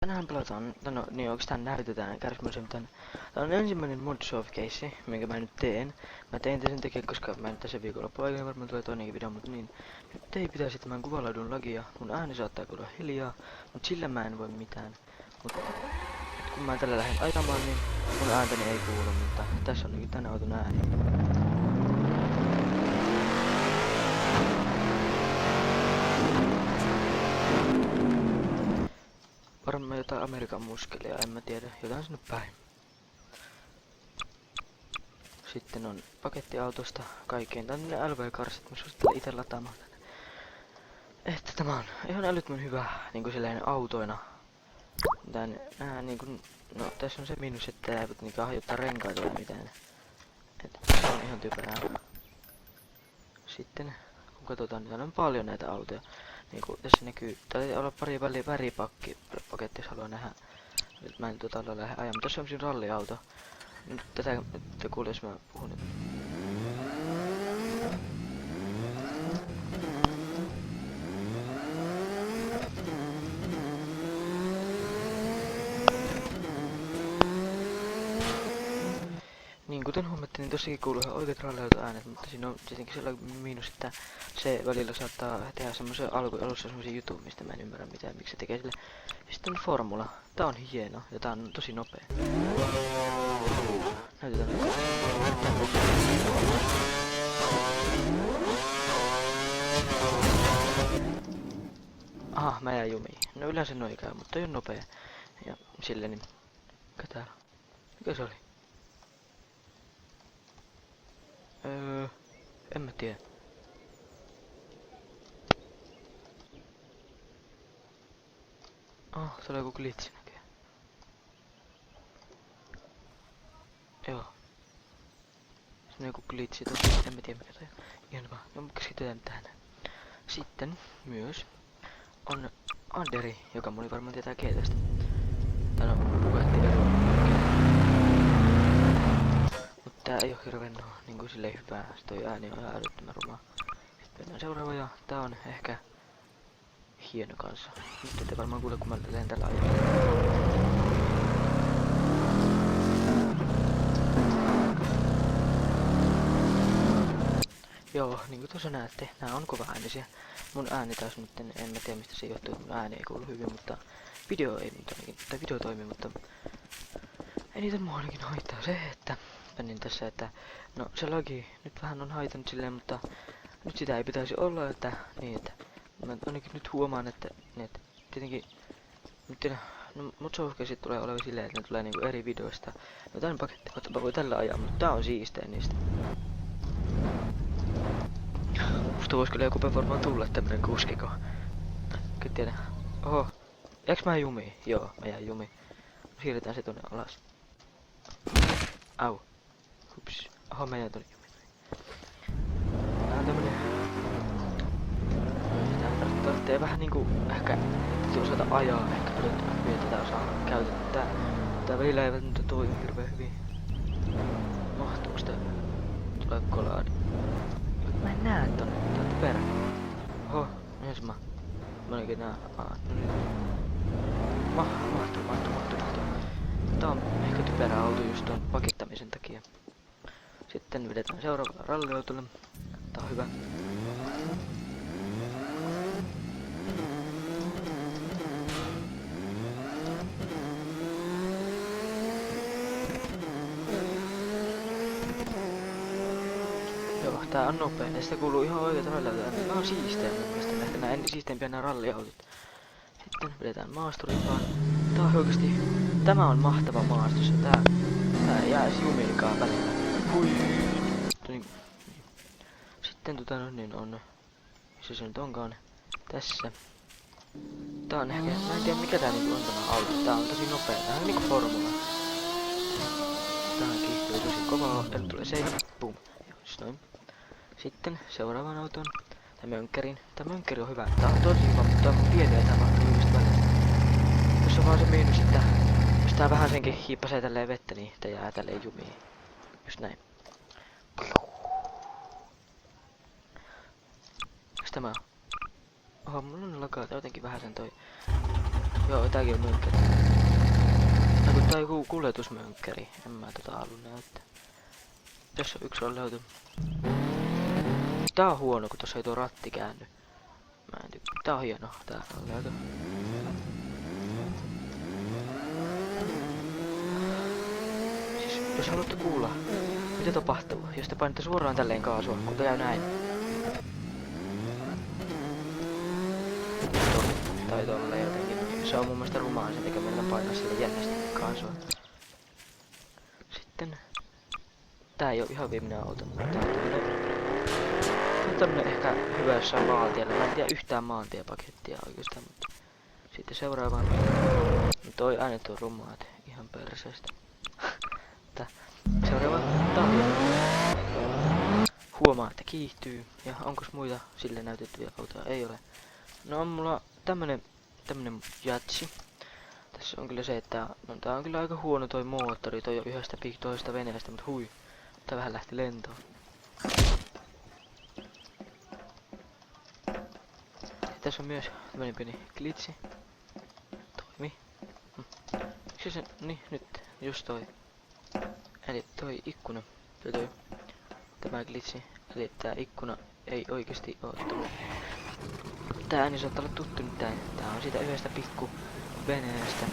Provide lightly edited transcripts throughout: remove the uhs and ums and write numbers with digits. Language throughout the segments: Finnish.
tänään pelataan, no niin oikeastaan näytetään kärsimyisen tän. Tää on ensimmäinen Modsov-keissi, minkä mä nyt teen. Mä tein sen takia, koska mä nyt tässä viikonloppuun aikana varmaan tulee toinenkin video, mutta niin. Nyt ei pitäisi tämän kuvalaidun lagia. Mun ääni saattaa kuulla hiljaa, mut sillä mä en voi mitään. Mut kun mä tällä lähden ajamaan, niin mun ääntäni ei kuulu, mutta tässä on nyt tän auton ääni. Varmaan jotain Amerikan muskelia, en mä tiedä, jotain sinne päin. Sitten on pakettiautosta kaikkein tänne LV-karsit, mä suosittelen ite lataamaan tänne. Että tämä on ihan älyttömän hyvä niinku silleen autoina. Tän niinku, no tässä on se miinus, että ei niinku hajottaa renkaita tai mitään. Et se on ihan typerää. Sitten kun katsotaan, niin täällä on paljon näitä autoja. Niinku tässä näkyy, taitaa olla pari väripaketti, jos haluaa nähdä. Nyt mä en lähde ajamaan, mutta tässä on semmoinen ralliauto. Nyt tätä te kuulee, jos mä puhun nyt. Niin kuten huomattiin, niin tossakin kuuluu ihan oikeat ralliautoäänet, mutta siinä on tietenkin sellainen miinus, että se välillä saattaa tehdä semmoisen alussa semmosia juttuja, mistä mä en ymmärrä mitään, miksi se tekee sille. Ja sitten formula. Tää on hieno ja tää on tosi nopea. Näytetään nyt. Aha, mä jäin jumiin. No yleensä noin käy, mutta ei on nopea. Ja silleen niin. Mikä täällä? Mikä se oli? En mä tiedä. Se oli joku glitchi näköjään. Joo. Se on joku glitchi tosi, en mä tiedä mikä toi on. Ihan vaan, no keskitytään tähän. Sitten myös on Anderi, joka moni varmaan tietää GT:stä. Tää on Bugatti Vero. Mut tää ei oo hirveen niinku silleen hyvää, se toi ääni on ihan älyttömän rumaa. Sitten mennään seuraava ja tää on ehkä hieno kanssa. Nyt ette varmaan kuule, kun mä lähden tällä ajalla. Joo, niin kuin tuossa näette, nää on kova äänisiä. Mun ääni taas nyt, en mä tiedä mistä se johtuu, että mun ääni ei kuulu hyvin, mutta video ei nyt ainakin, tai video toimii, mutta eniten mua ainakin haittaa se, että menin tässä, että no se lagi nyt vähän on haitannut silleen, mutta nyt sitä ei pitäisi olla, että niin, että mä ainakin nyt huomaan, että tietenkin nyt no Modsov-keisit tulee olemaan silleen, että ne tulee niinku eri videoista. No tän paketti, mä voi tällä ajaa, mutta tää on siistein niistä. Musta vois kyllä joku varmaan tulla tämmönen kuskiko. Kyllä tiedä. Oho. Jääks mä jumiin? Joo, mä jäin jumiin. Siirretään se tonne alas. Au. Hups. Oho, mä jäin tonne jumiin. Tää on tämmönen. Tarvitsee vähän niinku ehkä osata ajaa, ehkä älyttömän hyvin, että tätä osaa käyttää. Tää välillä ei välttämättä toimi hirveen hyvin. Mahtuuks tää? Tulee kolaadi. Mä en näe tonne, tää on typerä. Oho, mihin mä ainakin nää. No niin. Mahtuu. Tää on ehkä typerä auto just ton pakittamisen takia. Sitten vedetään seuraavalla ralliautolle. Tää on hyvä. Joo, tää on nopea ja sitä kuuluu ihan oikeeta ralliautoja. Nää on siistejä mun mielestä, ehkä nää siisteimpiä nää ralliautot. Sitten vedetään maasturin vaan. Tää on oikeesti, tämä on mahtava maastus ja tää ei jää jumiikaan välillä. Hui. Sitten niin on, missä se nyt onkaan, tässä. Tää on ehkä, mä en tiedä mikä tää niinku on tämä auto, tää on tosi nopea, tää on niinku formula. Tää kiihtyy tosi kovaa, ja tulee seinä, pum, just noin. Sitten seuraavaan autoon, tää mönkkärin. Tää mönkkäri on hyvä, tää on tosi hyvä, mutta tää on pieni ja tää mahtuu just välillä. Tässä on vaan se miinus, että jos tää vähän senkin hiippasee tälleen vettä, niin tää jää tälleen jumiin. Just näin. Miks tämä on? Oho, mulla on lakaa jotenkin vähän sen toi. Joo, tääkin on mönkkäri. No kun tää on joku kuljetusmönkkäri, en mä tota halua näyttää. Tässä on yksi rallihauto. Tää on huono, kun tossa ei tuo ratti käänny. Mä en tykkää. Tää on hieno, tää rallihauto. Siis, jos haluatte kuulla, mitä tapahtuu, jos te painatte suoraan tälleen kaasua, kun tää käy näin. Tai tolleen jotenkin. Se on mun mielestä rumaa sen tekeminen painaa sille jännästi kaasua. Sitten... Tää ei oo ihan viimeinen auto. Tää on tämmönen ehkä hyvä jossain maantiellä. Mä en tiedä yhtään maantiepakettia oikeastaan, mutta... Sitten seuraavaan. Toi aina tuo rumaat ihan perseestä. Seuraava tahti. Huomaa, että kiihtyy. Ja onkos muita sille näytettyjä autoja? Ei ole. No on mulla tämmönen jatsi. Tässä on kyllä se, että no, tää on kyllä aika huono toi moottori. Toi on yhdestä toista veneestä, mutta hui. Tää vähän lähti lentoon. Tässä on myös tämmönen pieni glitchi. Toimi. Miksi se... Niin, nyt. Just toi. Eli toi ikkuna. Tämä glitchi. Eli tää ikkuna ei oikeesti oo tullut. Tää ääni saattaa olla tuttu nyt. Tää on siitä yhdestä pikku veneestä.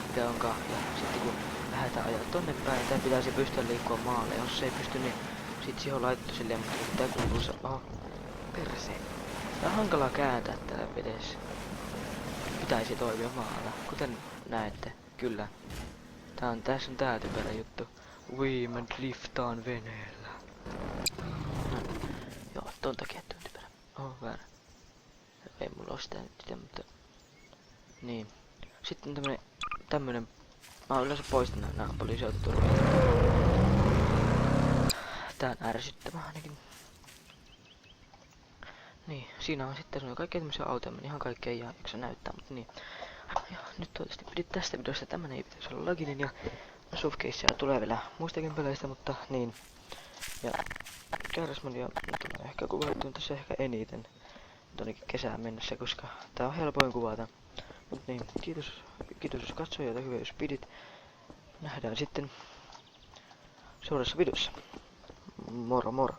Mitä onkaan. Ja sitten kun lähdetään ajaa tonne päin, tää pitäisi pystyä liikkua maalle. Jos se ei pysty, niin sit siihen on laitettu silleen, mutta tää kuuluu se... Oho. Perseen. Tää on hankalaa kääntää täällä vedessä. Pitäisi toimia maalla. Kuten näette. Kyllä. Tässä on tää typerä juttu. Mä driftaan veneellä. Joo, ton takia tuon typerä. Oho, väärä. Ei mulla oo sitä nyt sitä, mutta... Niin. Sitten tämmönen... Mä oon yleensä poistanut nää poliisiautot. Tää on ärsyttävä ainakin. Niin, siinä on sitten semmoinen kaikkea tämmöisiä autoja, ihan kaikkea ei jaksa näyttää, mutta niin. Ja nyt toivottavasti pidit tästä videosta, tämmönen ei pitäisi olla laginen ja softcaseja tulee vielä muistakin peleistä, mutta niin. Ja Kärräsmania tulee ehkä kuvattuun tässä ehkä eniten tuonnekin kesään mennessä, koska tää on helpoin kuvata. Mut niin, kiitos jos katsoit ja hyvä jos pidit. Nähdään sitten seuraavassa videossa. Moro moro!